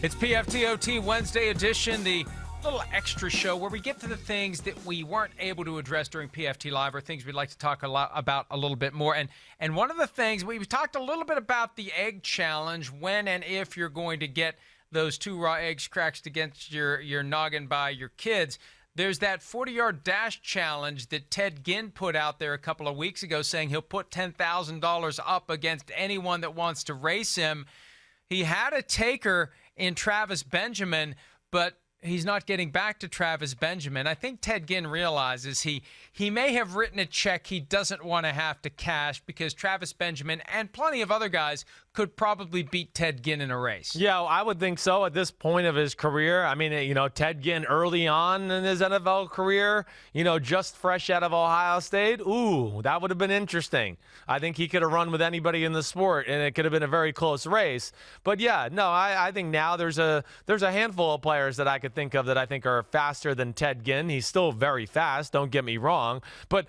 It's PFTOT Wednesday edition, the little extra show where we get to the things that we weren't able to address during PFT Live or things we'd like to talk about a little bit more. And one of the things, we've talked a little bit about the egg challenge, when and if you're going to get those 2 raw eggs cracked against your noggin by your kids. There's that 40-yard dash challenge that Ted Ginn put out there a couple of weeks ago, saying he'll put $10,000 up against anyone that wants to race him. He had a taker in Travis Benjamin, but he's not getting back to Travis Benjamin. I think Ted Ginn realizes he may have written a check he doesn't want to have to cash, because Travis Benjamin and plenty of other guys could probably beat Ted Ginn in a race. Yeah, I would think so at this point of his career. I mean, Ted Ginn early on in his NFL career, just fresh out of Ohio State. Ooh, that would have been interesting. I think he could have run with anybody in the sport, and it could have been a very close race. But yeah, no, I think now there's a handful of players that I could think of that I think are faster than Ted Ginn. He's still very fast, don't get me wrong. But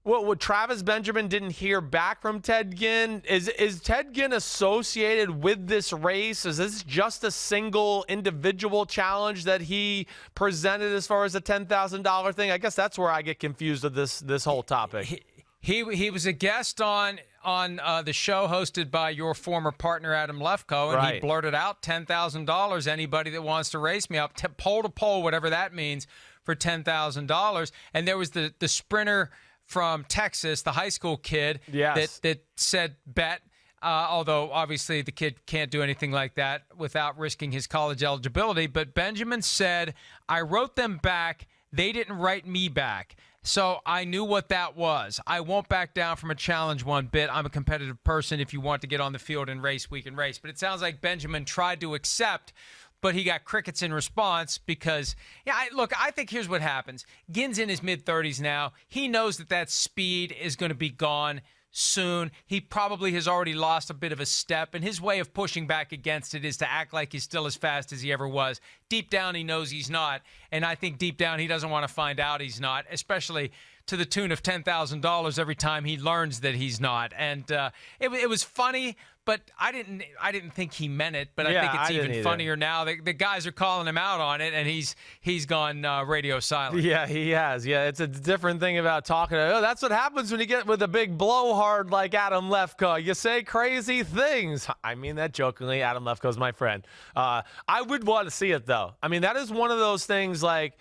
what Travis Benjamin didn't hear back from Ted Ginn? Is Ted Ginn associated with this race? Is this just a single individual challenge that he presented as far as the $10,000 thing? I guess that's where I get confused with this whole topic. He was a guest on the show hosted by your former partner, Adam Lefkoe, and He blurted out $10,000, anybody that wants to race me up, pole to pole, whatever that means, for $10,000. And there was the sprinter from Texas, the high school kid, that said bet, although obviously the kid can't do anything like that without risking his college eligibility. But Benjamin said, I wrote them back. They didn't write me back. So I knew what that was. I won't back down from a challenge one bit. I'm a competitive person. If you want to get on the field and race, we can race. But it sounds like Benjamin tried to accept, but he got crickets in response because, I think here's what happens. Ginn's in his mid-30s now. He knows that speed is going to be gone soon. He probably has already lost a bit of a step, and his way of pushing back against it is to act like he's still as fast as he ever was. Deep down, he knows he's not, and I think deep down he doesn't want to find out he's not, especially to the tune of $10,000 every time he learns that he's not. And it was funny, but I didn't think he meant it. But I think it's even funnier now. The guys are calling him out on it, and he's gone radio silent. Yeah, he has. Yeah, it's a different thing about talking. That's what happens when you get with a big blowhard like Adam Lefkoe. You say crazy things. I mean that jokingly. Adam Lefkoe's my friend. I would want to see it, though. I mean, that is one of those things like,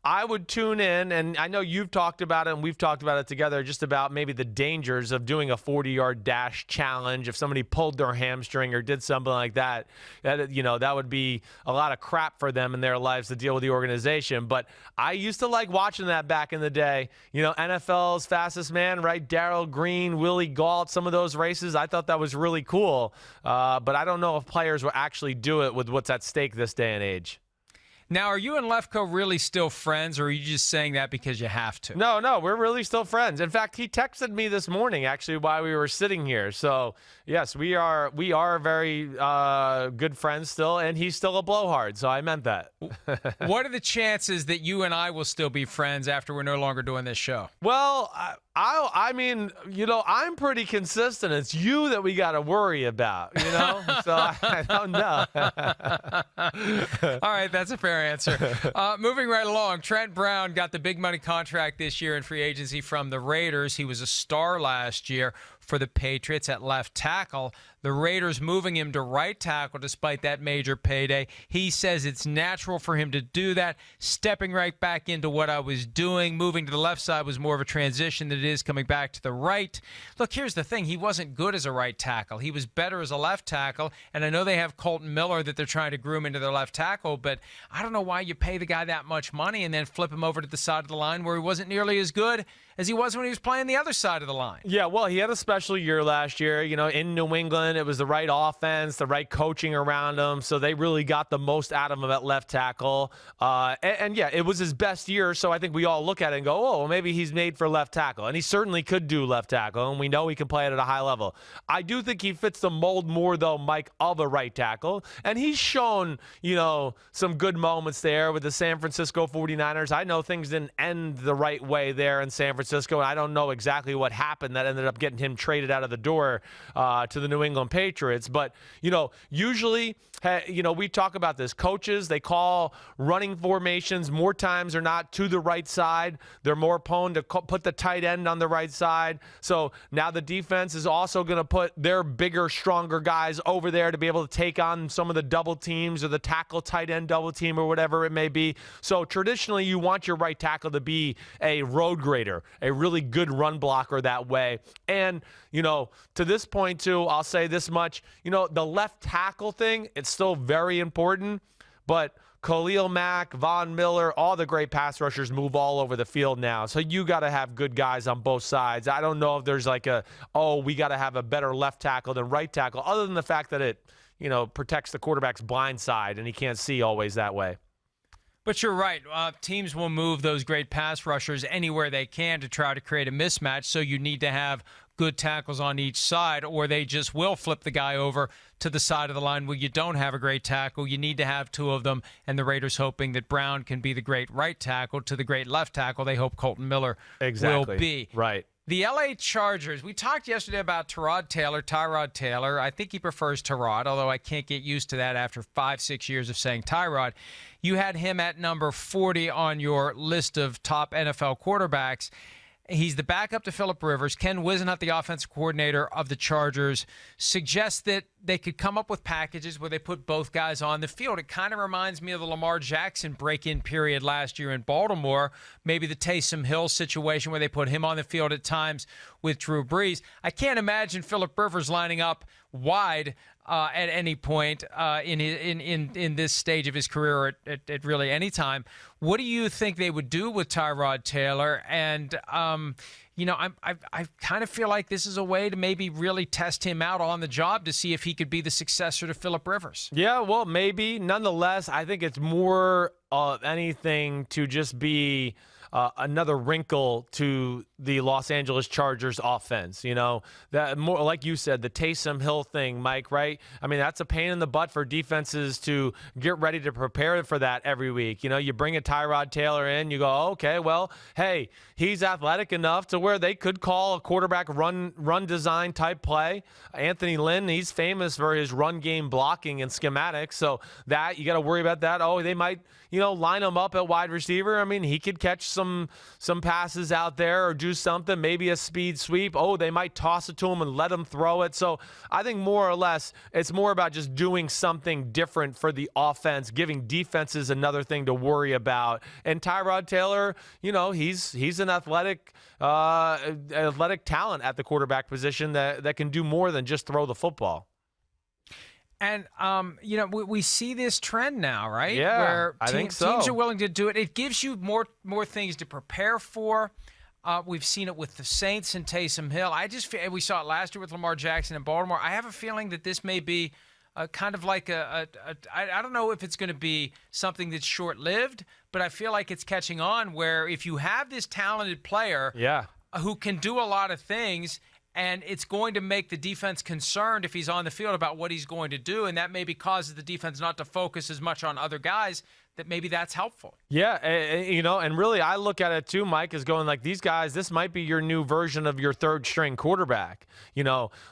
I would tune in, and I know you've talked about it and we've talked about it together, just about maybe the dangers of doing a 40-yard dash challenge. If somebody pulled their hamstring or did something like that, that would be a lot of crap for them in their lives to deal with the organization. But I used to like watching that back in the day. NFL's fastest man, right? Darrell Green, Willie Gault, some of those races. I thought that was really cool. But I don't know if players will actually do it with what's at stake this day and age. Now, are you and Lefkoe really still friends, or are you just saying that because you have to? No, we're really still friends. In fact, he texted me this morning, actually, while we were sitting here. So, yes, we are very good friends still, and he's still a blowhard, so I meant that. What are the chances that you and I will still be friends after we're no longer doing this show? Well, I mean, I'm pretty consistent. It's you that we got to worry about, So I don't know. All right, that's a fair answer. Moving right along, Trent Brown got the big money contract this year in free agency from the Raiders. He was a star last year for the Patriots at left tackle. The Raiders moving him to right tackle despite that major payday. He says it's natural for him to do that, stepping right back into what I was doing. Moving to the left side was more of a transition than it is coming back to the right. Look, here's the thing. He wasn't good as a right tackle. He was better as a left tackle, and I know they have Colton Miller that they're trying to groom into their left tackle, but I don't know why you pay the guy that much money and then flip him over to the side of the line where he wasn't nearly as good as he was when he was playing the other side of the line. Yeah, well, he had a special year last year. In New England, it was the right offense, the right coaching around him, so they really got the most out of him at left tackle. And yeah, it was his best year, so I think we all look at it and go, oh, well, maybe he's made for left tackle. And he certainly could do left tackle, and we know he can play it at a high level. I do think he fits the mold more, though, Mike, of a right tackle. And he's shown, some good moments there with the San Francisco 49ers. I know things didn't end the right way there in San Francisco, and I don't know exactly what happened that ended up getting him traded out of the door to the New England Patriots. But, usually, we talk about this. Coaches, they call running formations more times or not to the right side. They're more prone to put the tight end on the right side. So now the defense is also going to put their bigger, stronger guys over there to be able to take on some of the double teams or the tackle tight end double team or whatever it may be. So traditionally, you want your right tackle to be a road grader, a really good run blocker that way. And, to this point, too, I'll say this much. The left tackle thing, it's still very important, but Khalil Mack, Von Miller, all the great pass rushers move all over the field now. So you got to have good guys on both sides. I don't know if there's we got to have a better left tackle than right tackle, other than the fact that it, protects the quarterback's blind side and he can't see always that way. But you're right. Teams will move those great pass rushers anywhere they can to try to create a mismatch. So you need to have good tackles on each side, or they just will flip the guy over to the side of the line where you don't have a great tackle. You need to have two of them, and the Raiders hoping that Brown can be the great right tackle to the great left tackle. They hope Colton Miller will be. Right. The L.A. Chargers, we talked yesterday about Tyrod Taylor. I think he prefers Tyrod, although I can't get used to that after 5-6 years of saying Tyrod. You had him at number 40 on your list of top NFL quarterbacks. He's the backup to Phillip Rivers. Ken Whisenhunt, the offensive coordinator of the Chargers, suggests that they could come up with packages where they put both guys on the field. It kind of reminds me of the Lamar Jackson break-in period last year in Baltimore, maybe the Taysom Hill situation where they put him on the field at times with Drew Brees. I can't imagine Phillip Rivers lining up wide at any point in this stage of his career or at really any time. What do you think they would do with Tyrod Taylor? And I kind of feel like this is a way to maybe really test him out on the job to see if he could be the successor to Phillip Rivers. Yeah, well, maybe. Nonetheless, I think it's more anything to just be another wrinkle to the Los Angeles Chargers offense. That more, like you said, the Taysom Hill thing, Mike, right? I mean, that's a pain in the butt for defenses to get ready to prepare for that every week. You bring a Tyrod Taylor in, you go, okay, well, hey, he's athletic enough to where they could call a quarterback run design type play. Anthony Lynn, he's famous for his run game blocking and schematics. So that you got to worry about that. Oh, they might, line him up at wide receiver. I mean, he could catch some passes out there or do something, maybe a speed sweep. Oh, they might toss it to him and let him throw it. So I think more or less it's more about just doing something different for the offense, giving defenses another thing to worry about. And Tyrod Taylor, he's an athletic talent at the quarterback position that can do more than just throw the football. And, we see this trend now, right? Yeah, where I think so. Teams are willing to do it. It gives you more things to prepare for. We've seen it with the Saints and Taysom Hill. We saw it last year with Lamar Jackson in Baltimore. I have a feeling that this may be kind of like I don't know if it's going to be something that's short-lived, but I feel like it's catching on where if you have this talented player who can do a lot of things, and it's going to make the defense concerned if he's on the field about what he's going to do, and that maybe causes the defense not to focus as much on other guys, that maybe that's helpful. Yeah, and really I look at it too, Mike, as going like these guys, this might be your new version of your third-string quarterback,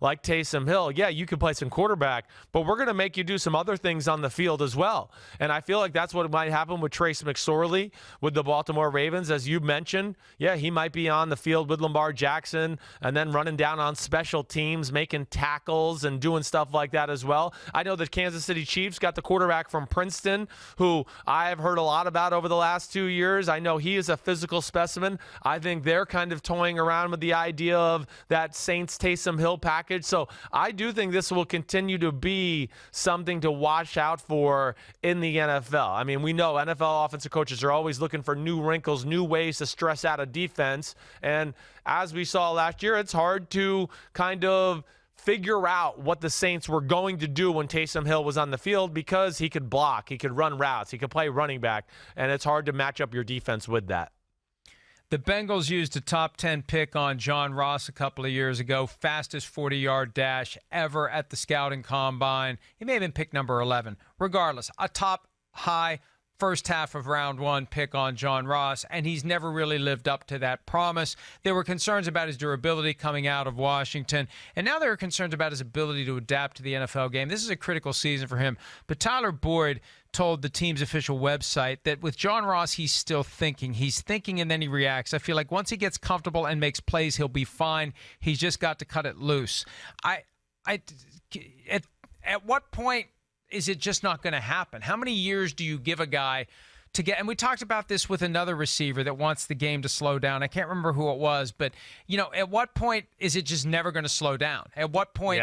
like Taysom Hill. Yeah, you can play some quarterback, but we're going to make you do some other things on the field as well. And I feel like that's what might happen with Trace McSorley with the Baltimore Ravens. As you mentioned, yeah, he might be on the field with Lamar Jackson and then running down on special teams, making tackles and doing stuff like that as well. I know the Kansas City Chiefs got the quarterback from Princeton who I have heard a lot about over the last 2 years. I know he is a physical specimen. I think they're kind of toying around with the idea of that Saints Taysom Hill package. So I do think this will continue to be something to watch out for in the NFL. I mean, we know NFL offensive coaches are always looking for new wrinkles, new ways to stress out a defense. And as we saw last year, it's hard to kind of figure out what the Saints were going to do when Taysom Hill was on the field because he could block, he could run routes, he could play running back, and it's hard to match up your defense with that. The Bengals used a top 10 pick on John Ross a couple of years ago, fastest 40-yard dash ever at the scouting combine. He may have been pick number 11. Regardless, a top high first half of round one pick on John Ross, and he's never really lived up to that promise. There were concerns about his durability coming out of Washington, and now there are concerns about his ability to adapt to the NFL game. This is a critical season for him. But Tyler Boyd told the team's official website that with John Ross, he's still thinking. He's thinking and then he reacts. I feel like once he gets comfortable and makes plays, he'll be fine. He's just got to cut it loose. At what point is it just not going to happen? How many years do you give a guy to get? And we talked about this with another receiver that wants the game to slow down. I can't remember who it was, but at what point is it just never going to slow down? At what point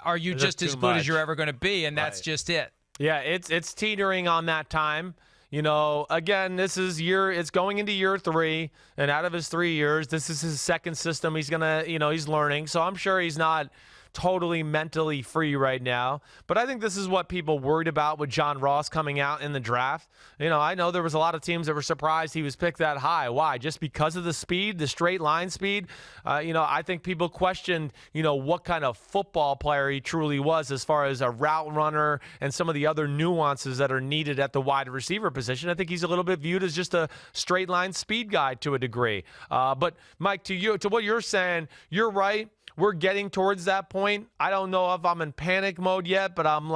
are you just as good as you're ever going to be? And that's just it. Yeah, it's teetering on that time. Again, it's going into year 3, and out of his 3 years, this is his second system. He's he's learning. So I'm sure he's not totally mentally free right now. But I think this is what people worried about with John Ross coming out in the draft. I know there was a lot of teams that were surprised he was picked that high. Why? Just because of the speed, the straight line speed? I think people questioned, what kind of football player he truly was as far as a route runner and some of the other nuances that are needed at the wide receiver position. I think he's a little bit viewed as just a straight line speed guy to a degree. But Mike, to what you're saying, you're right. We're getting towards that point. I don't know if I'm in panic mode yet, but I'm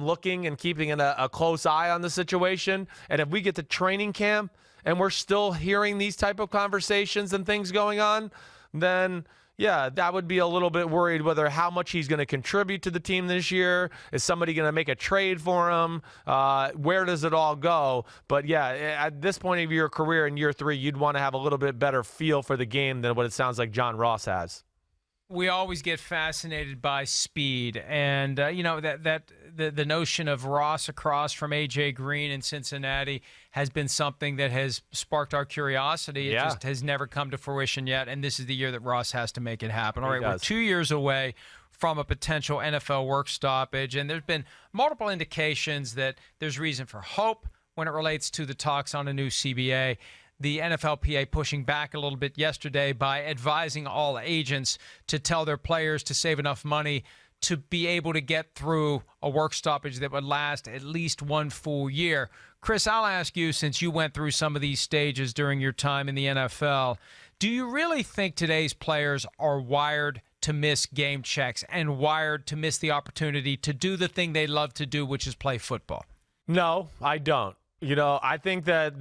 looking and keeping a close eye on the situation. And if we get to training camp and we're still hearing these type of conversations and things going on, then yeah, that would be a little bit worried whether how much he's going to contribute to the team this year. Is somebody going to make a trade for him? Where does it all go? But yeah, at this point of your career in year 3, you'd want to have a little bit better feel for the game than what it sounds like John Ross has. We always get fascinated by speed, and the notion of Ross across from A.J. Green in Cincinnati has been something that has sparked our curiosity. It just has never come to fruition yet, and this is the year that Ross has to make it happen. All right, we're 2 years away from a potential NFL work stoppage, and there's been multiple indications that there's reason for hope when it relates to the talks on a new CBA. The NFLPA pushing back a little bit yesterday by advising all agents to tell their players to save enough money to be able to get through a work stoppage that would last at least 1 full year. Chris, I'll ask you, since you went through some of these stages during your time in the NFL, do you really think today's players are wired to miss game checks and wired to miss the opportunity to do the thing they love to do, which is play football? No, I don't. I think that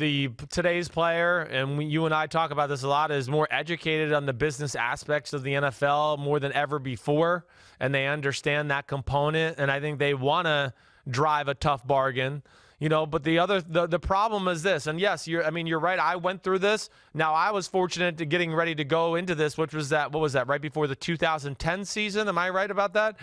today's player, and you and I talk about this a lot, is more educated on the business aspects of the NFL more than ever before, and they understand that component, and I think they want to drive a tough bargain. But the problem is this, and yes, you're right. I went through this. Now I was fortunate to getting ready to go into this, which was what was that, right before the 2010 season? Am I right about that?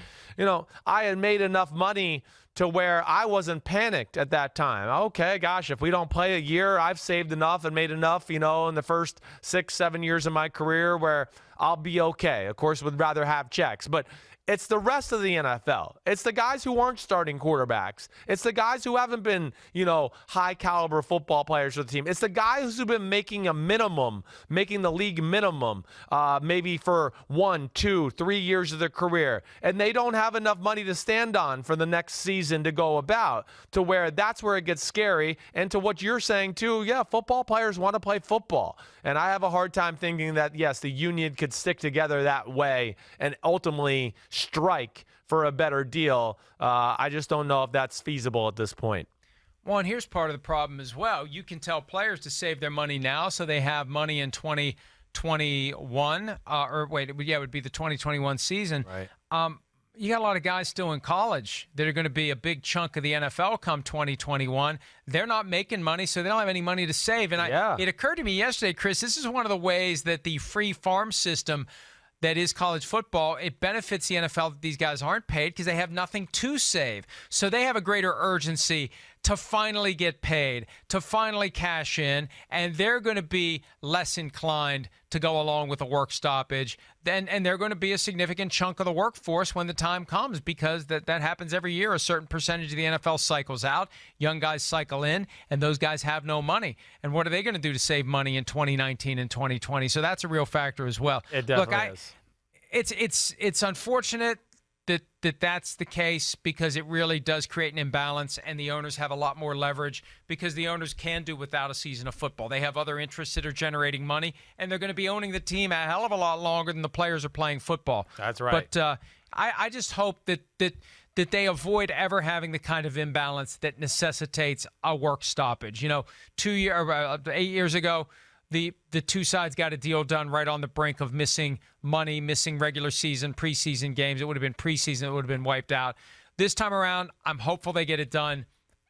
I had made enough money to where I wasn't panicked at that time. Okay, gosh, if we don't play a year, I've saved enough and made enough, in the first 6-7 years of my career where I'll be okay. Of course, would rather have checks, but it's the rest of the NFL. It's the guys who aren't starting quarterbacks. It's the guys who haven't been, high caliber football players for the team. It's the guys who've been making the league minimum, maybe for 1, 2, 3 years of their career. And they don't have enough money to stand on for the next season to go about, to where that's where it gets scary. And to what you're saying too, yeah, football players want to play football. And I have a hard time thinking that, yes, the union could stick together that way and ultimately strike for a better deal. I just don't know if that's feasible at this point. Well, and here's part of the problem as well. You can tell players to save their money now so they have money in 2021, it would be the 2021 season. Right. You got a lot of guys still in college that are going to be a big chunk of the NFL come 2021. They're not making money, so they don't have any money to save. And it occurred to me yesterday, Chris, this is one of the ways that the free farm system that is college football, it benefits the NFL that these guys aren't paid because they have nothing to save. So they have a greater urgency to finally get paid, to finally cash in, and they're going to be less inclined to go along with a work stoppage. And they're going to be a significant chunk of the workforce when the time comes, because that happens every year. A certain percentage of the NFL cycles out. Young guys cycle in, and those guys have no money. And what are they going to do to save money in 2019 and 2020? So that's a real factor as well. It definitely is. It's unfortunate that that's the case because it really does create an imbalance, and the owners have a lot more leverage because the owners can do without a season of football. They have other interests that are generating money, and they're going to be owning the team a hell of a lot longer than the players are playing football. That's right. But I just hope that they avoid ever having the kind of imbalance that necessitates a work stoppage. 8 years ago, the two sides got a deal done right on the brink of missing money, missing regular season, preseason games. It would have been preseason. It would have been wiped out. This time around, I'm hopeful they get it done.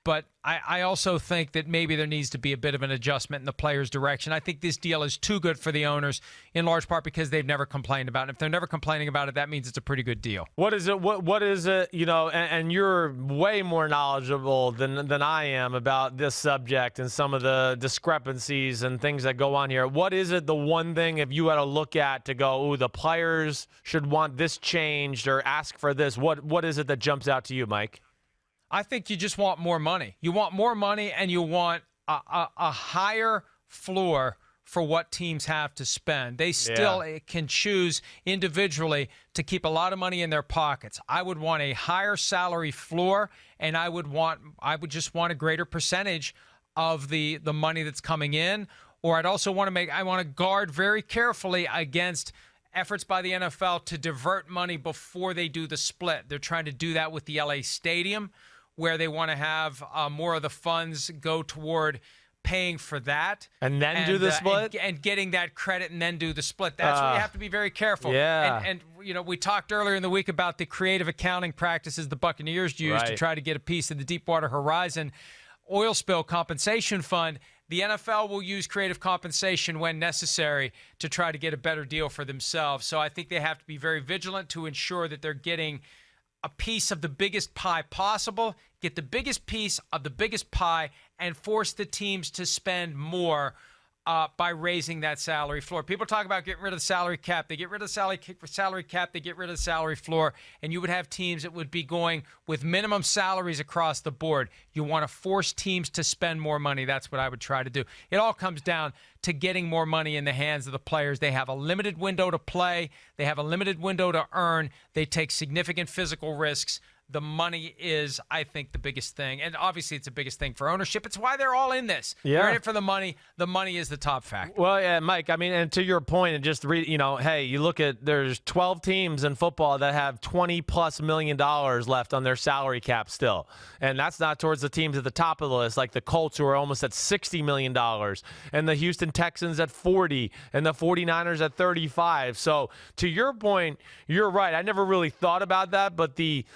But I also think that maybe there needs to be a bit of an adjustment in the players' direction. I think this deal is too good for the owners, in large part because they've never complained about it. If they're never complaining about it, that means it's a pretty good deal. What is it? What is it? And you're way more knowledgeable than I am about this subject and some of the discrepancies and things that go on here. What is it? The one thing, if you had to look at to go, ooh, the players should want this changed or ask for this. What is it that jumps out to you, Mike? I think you just want more money. You want more money, and you want a higher floor for what teams have to spend. They still can choose individually to keep a lot of money in their pockets. I would want a higher salary floor, and I would just want a greater percentage of the money that's coming in. Or I'd also want to guard very carefully against efforts by the NFL to divert money before they do the split. They're trying to do that with the LA Stadium, where they want to have more of the funds go toward paying for that. And then do the split? And getting that credit and then do the split. That's where you have to be very careful. Yeah. And we talked earlier in the week about the creative accounting practices the Buccaneers used to try to get a piece of the Deepwater Horizon oil spill compensation fund. The NFL will use creative compensation when necessary to try to get a better deal for themselves. So I think they have to be very vigilant to ensure that they're getting a piece of the biggest pie possible, get the biggest piece of the biggest pie, and force the teams to spend more by raising that salary floor. People talk about getting rid of the salary cap. They get rid of the salary cap. They get rid of the salary floor. And you would have teams that would be going with minimum salaries across the board. You want to force teams to spend more money. That's what I would try to do. It all comes down to getting more money in the hands of the players. They have a limited window to play. They have a limited window to earn. They take significant physical risks. The money is, I think, the biggest thing. And obviously, it's the biggest thing for ownership. It's why they're all in this. Yeah. They're in it for the money. The money is the top factor. Well, yeah, Mike, I mean, and to your point, and just read, hey, you look at, there's 12 teams in football that have $20+ million left on their salary cap still. And that's not towards the teams at the top of the list, like the Colts, who are almost at $60 million, and the Houston Texans at 40, and the 49ers at 35. So to your point, you're right. I never really thought about that, but the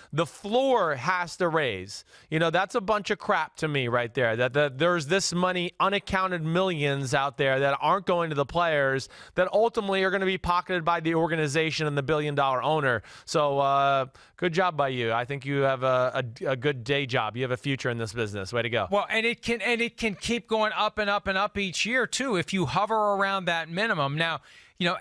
floor has to raise. That's a bunch of crap to me right there, that there's this money, unaccounted millions out there that aren't going to the players that ultimately are going to be pocketed by the organization and the billion-dollar owner. So good job by you. I think you have a good day job. You have a future in this business. Way to go. Well, and it can keep going up and up and up each year too if you hover around that minimum. Now,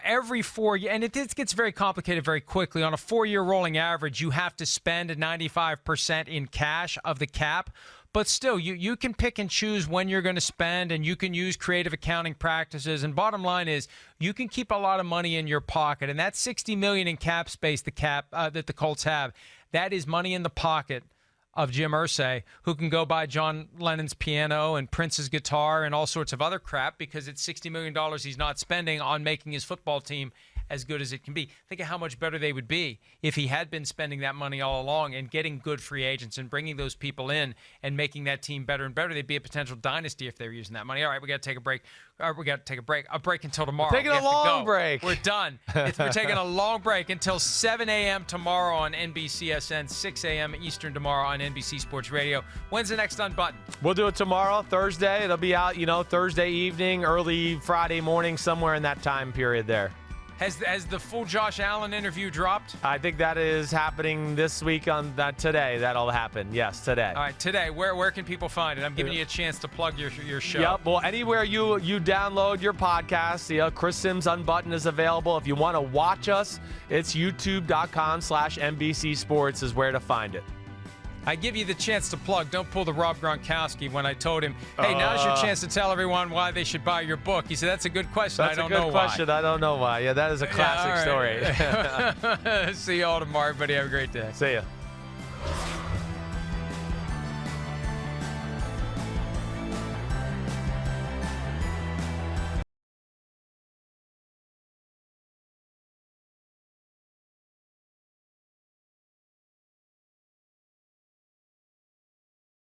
every 4 years, and it gets very complicated very quickly. On a 4-year rolling average, you have to spend 95% in cash of the cap. But still, you can pick and choose when you're going to spend, and you can use creative accounting practices. And bottom line is, you can keep a lot of money in your pocket. And that $60 million in cap space, that the Colts have, that is money in the pocket of Jim Irsay, who can go buy John Lennon's piano and Prince's guitar and all sorts of other crap because it's $60 million he's not spending on making his football team as good as it can be. Think of how much better they would be if he had been spending that money all along and getting good free agents and bringing those people in and making that team better and better. They'd be a potential dynasty if they were using that money. All right, we got to take a break. We got to take a break. A break until tomorrow. Taking a long break. We're done. We're taking a long break until 7 a.m. tomorrow on NBCSN, 6 a.m. Eastern tomorrow on NBC Sports Radio. When's the next Unbuttoned? We'll do it tomorrow, Thursday. It'll be out, Thursday evening, early Friday morning, somewhere in that time period there. Has the full Josh Allen interview dropped? I think that is happening this week on that today. That'll happen. Yes, today. All right, today. Where can people find it? I'm giving you a chance to plug your show. Yep. Well, anywhere you download your podcast, Chris Simms Unbuttoned is available. If you want to watch us, it's youtube.com/NBC Sports is where to find it. I give you the chance to plug. Don't pull the Rob Gronkowski when I told him, hey, now's your chance to tell everyone why they should buy your book. He said, that's a good question. I don't know why. That's a good question. I don't know why. Yeah, that is a classic story. See you all tomorrow, everybody. Have a great day. See ya.